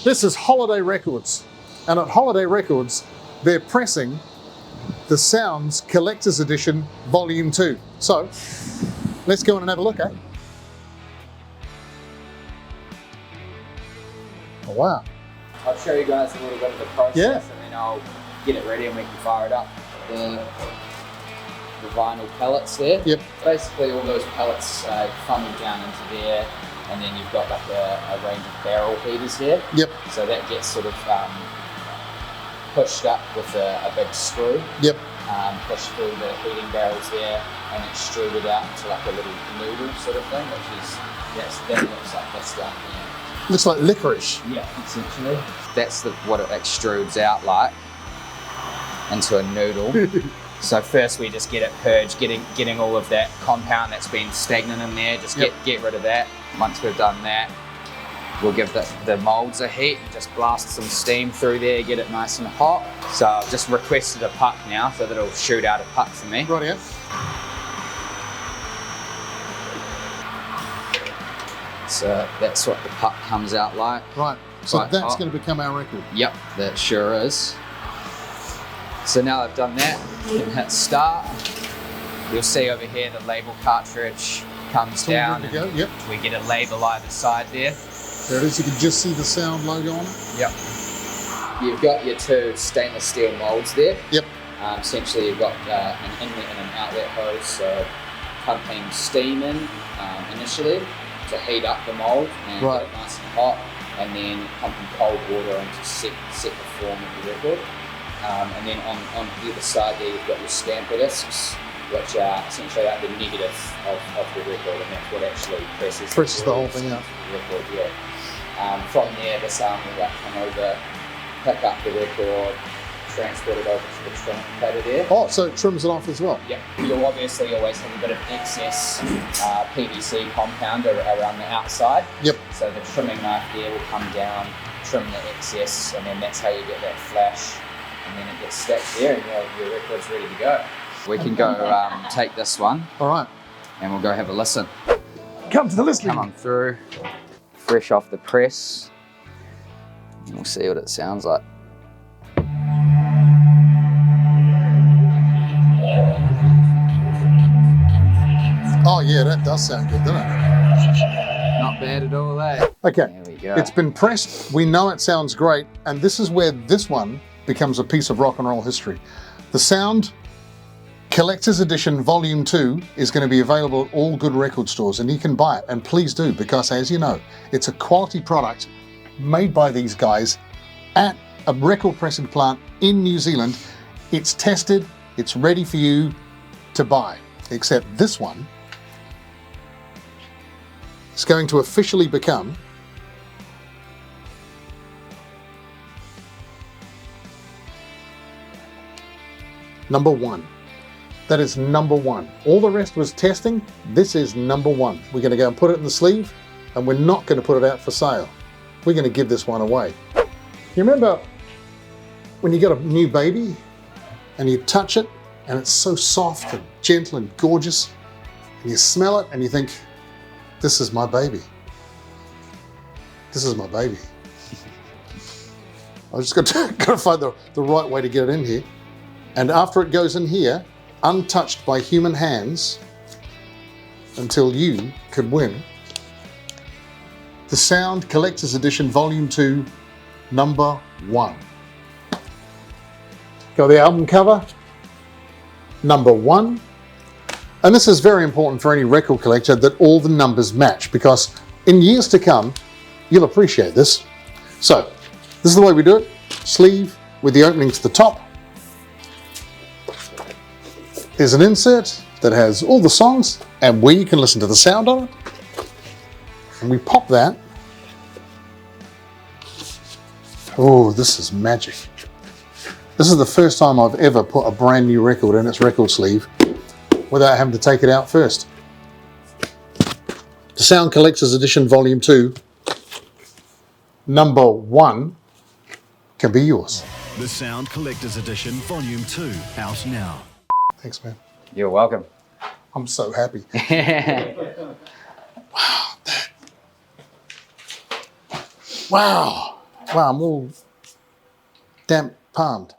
This is Holiday Records. And at Holiday Records, they're pressing the Sounds Collector's Edition Volume 2. So, let's go in and have a look, eh? Oh, wow. I'll show you guys a little bit of the process, Yeah. and then I'll get it ready and we can fire it up. The vinyl pellets there. Yep. Basically all those pellets funnel down into there, and then you've got like a range of barrel heaters here. Yep. So that gets sort of pushed up with a big screw. Yep. Pushed through the heating barrels there and extruded out into like a little noodle sort of thing, which is, that looks like this one here. Looks like licorice. Yeah, essentially. That's what it extrudes out like, into a noodle. So first we just get it purged, getting all of that compound that's been stagnant in there, just get rid of that. Once we've done that, we'll give the molds a heat, just blast some steam through there, get it nice and hot. So I've just requested a puck now, so that it'll shoot out a puck for me. Right here. So that's what the puck comes out like. Right, so Quite that's hot. going to become our record. Yep, that sure is. So now I've done that, you can hit start. You'll see over here the label cartridge comes down, Ready to go. and Yep. we get a label either side there. There it is, you can just see the Sound logo on it. Yep. You've got your two stainless steel molds there. Yep. Essentially you've got an inlet and an outlet hose, so pumping steam in initially to heat up the mold and Right. get it nice and hot, and then pumping cold water in to set the form of the record. And then on either side there you've got your stamper discs, which are essentially like the negative of the record, and that's what actually presses The whole thing out. the record, yeah. From there the sound will come over, pick up the record, transport it over to the trim plater there. Oh, so it trims it off as well. Yep. You'll obviously always have a bit of excess PVC compound around the outside. Yep. So the trimming knife there will come down, trim the excess, and then that's how you get that flash. And then it gets stacked there, and your record's ready to go. We can go take this one, All right. and we'll go have a listen. Come to the listening. Come on through, fresh off the press, and we'll see what it sounds like. Oh yeah, that does sound good, doesn't it? Not bad at all, eh? Okay, There we go. it's been pressed. We know it sounds great, and this is where this one becomes a piece of rock and roll history. The Sound Collector's Edition Volume 2 is going to be available at all good record stores, and you can buy it, and please do, because as you know, it's a quality product made by these guys at a record pressing plant in New Zealand. It's tested, it's ready for you to buy, except this one is going to officially become number one. That is number one. All the rest was testing. This is number one. We're going to go and put it in the sleeve, and we're not going to put it out for sale. We're going to give this one away. You remember when you got a new baby and you touch it and it's so soft and gentle and gorgeous, and you smell it and you think, this is my baby. This is my baby. I just got to find the right way to get it in here. And after it goes in here, untouched by human hands, until you could win the Sound Collector's Edition Volume 2, number 1. Got the album cover, number 1. And this is very important for any record collector, that all the numbers match, because in years to come, you'll appreciate this. So, this is the way we do it. Sleeve with the opening to the top. There's an insert that has all the songs and where you can listen to the sound on it. And we pop that. Oh, this is magic. This is the first time I've ever put a brand new record in its record sleeve without having to take it out first. The Sound Collector's Edition Volume 2, number 1, can be yours. The Sound Collector's Edition Volume 2, out now. Thanks, man. You're welcome. I'm so happy. Wow. Wow, I'm all damp palmed.